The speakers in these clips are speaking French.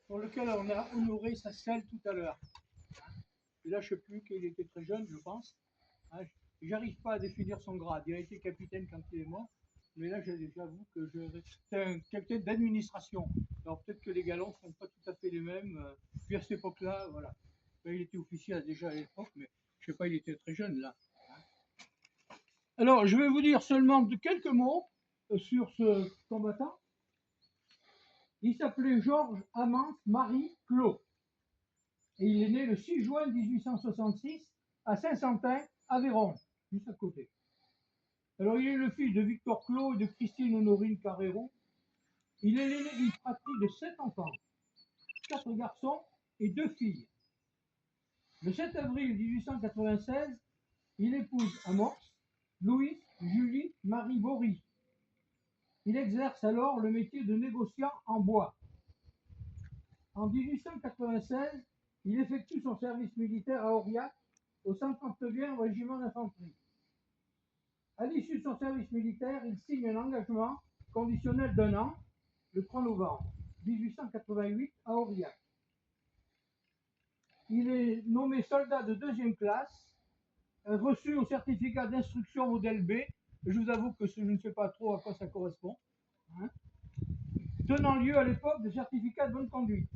pour lequel on a honoré sa stèle tout à l'heure. Et là, je ne sais plus qu'il était très jeune, je pense. Hein, j'arrive pas à définir son grade. Il a été capitaine quand il est mort. Mais là, j'avoue que c'est un capitaine d'administration. Alors peut-être que les galons ne sont pas tout à fait les mêmes. Puis à cette époque-là, voilà. Il était officier déjà à l'époque, mais je sais pas, il était très jeune là. Alors, je vais vous dire seulement quelques mots sur ce combattant. Il s'appelait Georges Amance Marie Clos. Et il est né le 6 juin 1866 à Saint-Santin, Aveyron, juste à côté. Alors, il est le fils de Victor Clos et de Christine Honorine Carrero. Il est l'aîné d'une fratrie de 7 enfants, 4 garçons et 2 filles. Le 7 avril 1896, il épouse Amorce, Louise Julie Marie Bory. Il exerce alors le métier de négociant en bois. En 1896, il effectue son service militaire à Aurillac, au 139e régiment d'infanterie. À l'issue de son service militaire, il signe un engagement conditionnel d'1 an, le 3 novembre 1888 à Aurillac. Il est nommé soldat de 2e classe, reçu au certificat d'instruction modèle B. Je vous avoue que je ne sais pas trop à quoi ça correspond. Hein, donnant lieu à l'époque de certificat de bonne conduite.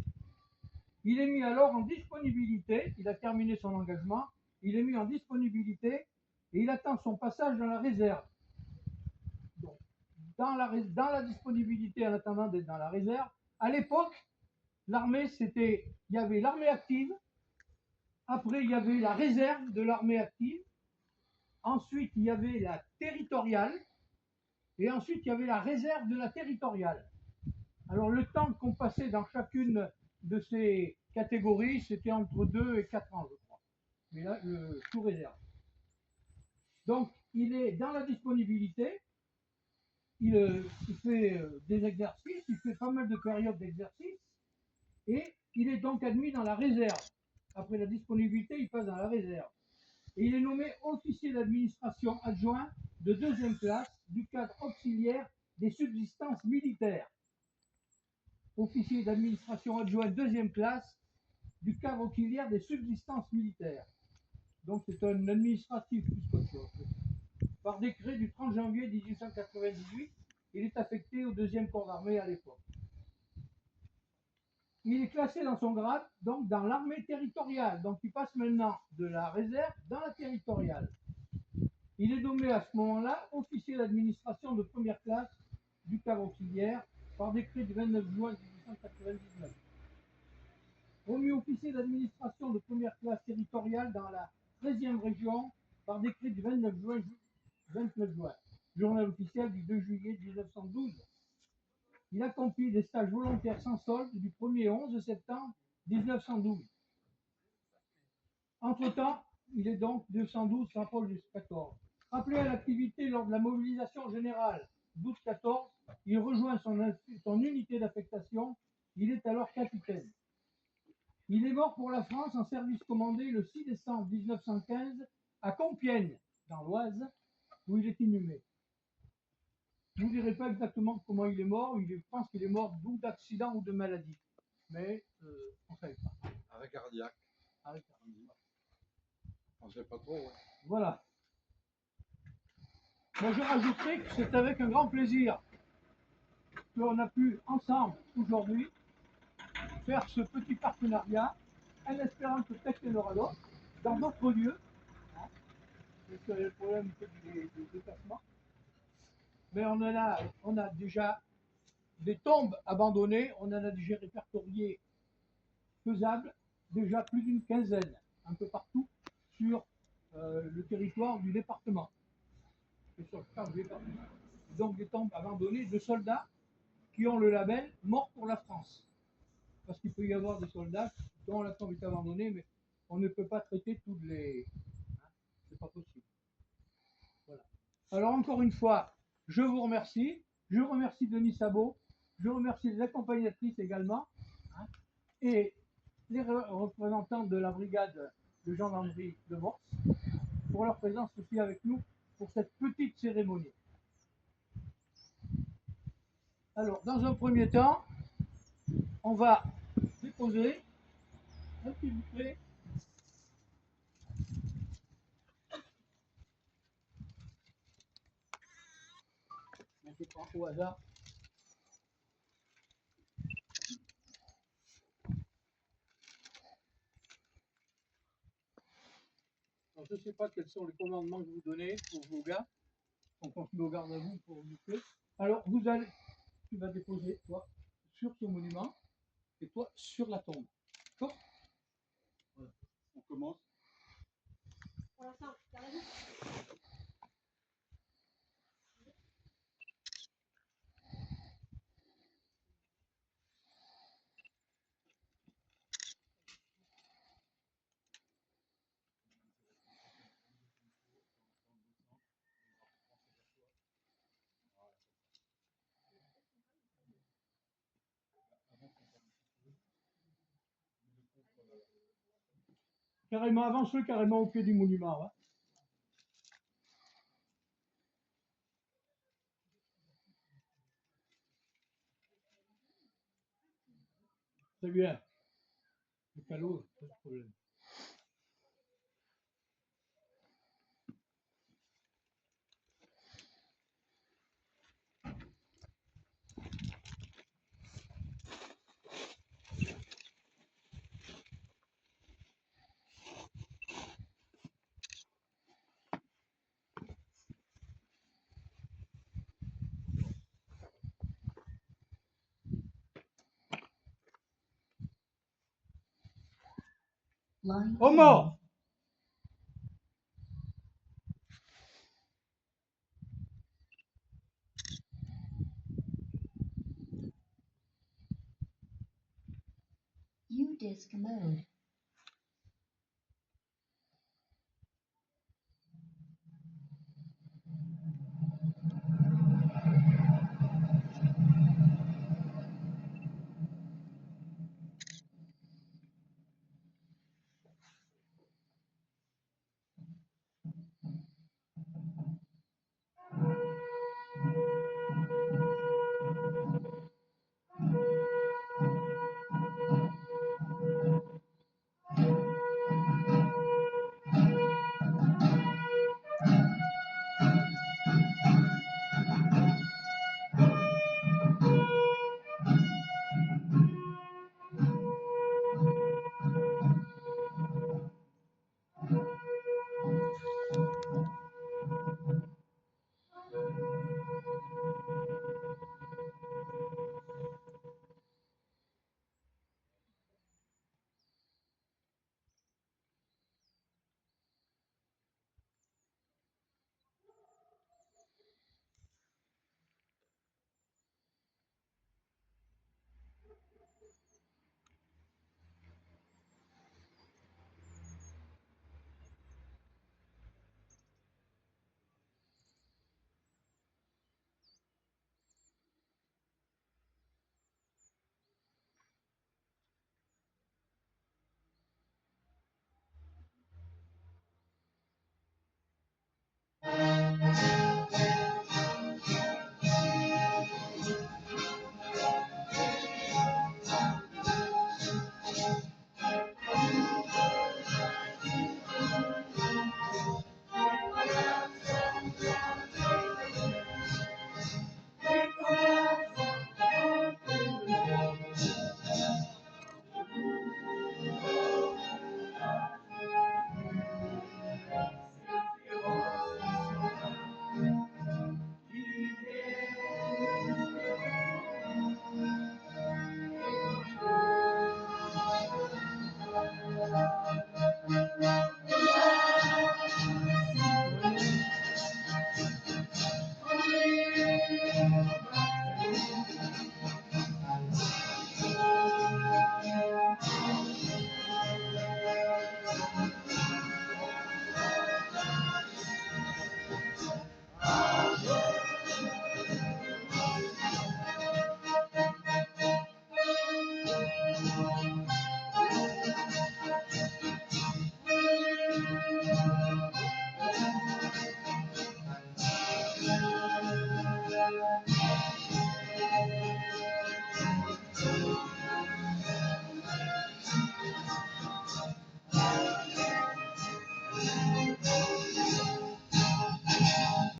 Il est mis alors en disponibilité, il a terminé son engagement, il est mis en disponibilité et il attend son passage dans la réserve. Donc, dans la disponibilité en attendant d'être dans la réserve, à l'époque, l'armée, il y avait l'armée active, après il y avait la réserve de l'armée active, ensuite il y avait la territoriale, et ensuite il y avait la réserve de la territoriale. Alors le temps qu'on passait dans chacune de ces catégories, c'était entre 2 et 4 ans, je crois. Mais là, sous réserve. Donc, il est dans la disponibilité, il fait des exercices, il fait pas mal de périodes d'exercice, et il est donc admis dans la réserve. Après la disponibilité, il passe dans la réserve. Et il est nommé officier d'administration adjoint de 2e classe du cadre auxiliaire des subsistances militaires. Officier d'administration adjoint 2e classe du cadre auxiliaire des subsistances militaires. Donc c'est un administratif plus qu'autre chose. Par décret du 30 janvier 1898, il est affecté au 2e corps d'armée à l'époque. Il est classé dans son grade, donc dans l'armée territoriale. Donc il passe maintenant de la réserve dans la territoriale. Il est nommé à ce moment-là officier d'administration de 1re classe du cadre auxiliaire par décret du 29 juin 1899. Promu officier d'administration de 1re classe territoriale dans la 13e région par décret du 29 juin, journal officiel du 2 juillet 1912. Il accomplit des stages volontaires sans solde du 1er au 11 septembre 1912. Entre-temps, il est donc 212 s'approche du 14. Rappelé à l'activité lors de la mobilisation générale 12-14, il rejoint son unité d'affectation. Il est alors capitaine. Il est mort pour la France en service commandé le 6 décembre 1915 à Compiègne, dans l'Oise, où il est inhumé. Je ne vous dirai pas exactement comment il est mort. Je pense qu'il est mort d'accident ou de maladie. Mais on ne savait pas. Arrêt cardiaque. Arrêt cardiaque. On ne sait pas trop. Ouais. Voilà. Moi, je rajouterai que c'est avec un grand plaisir qu'on a pu ensemble aujourd'hui faire ce petit partenariat en espérant que peut-être qu'il y en aura d'autres dans d'autres lieux. Hein, parce que le problème des déplacements. Mais on a déjà des tombes abandonnées, on en a déjà répertorié faisables, déjà plus d'une quinzaine, un peu partout sur le territoire du département. Et sur le département. Donc des tombes abandonnées de soldats qui ont le label mort pour la France. Parce qu'il peut y avoir des soldats dont la tombe est abandonnée, mais on ne peut pas traiter toutes les. Hein, c'est pas possible. Voilà. Alors encore une fois, je vous remercie. Je remercie Denis Sabot. Je remercie les accompagnatrices également. Hein, et les représentants de la brigade de gendarmerie de Morse pour leur présence aussi avec nous pour cette petite cérémonie. Alors, dans un premier temps, on va déposer. Hop, s'il vous plaît. Je prends au hasard. Alors, je ne sais pas quels sont les commandements que vous donnez pour vos gars. Donc on se met au garde à vous pour vous. Alors tu vas déposer toi sur ce monument et toi sur la tombe. D'accord? Voilà. On commence. Pour l'instant, carrément. Carrément, avance-le carrément au pied du monument. Hein. C'est bien. Le calot, pas de problème. Au mort! U-Disk mode.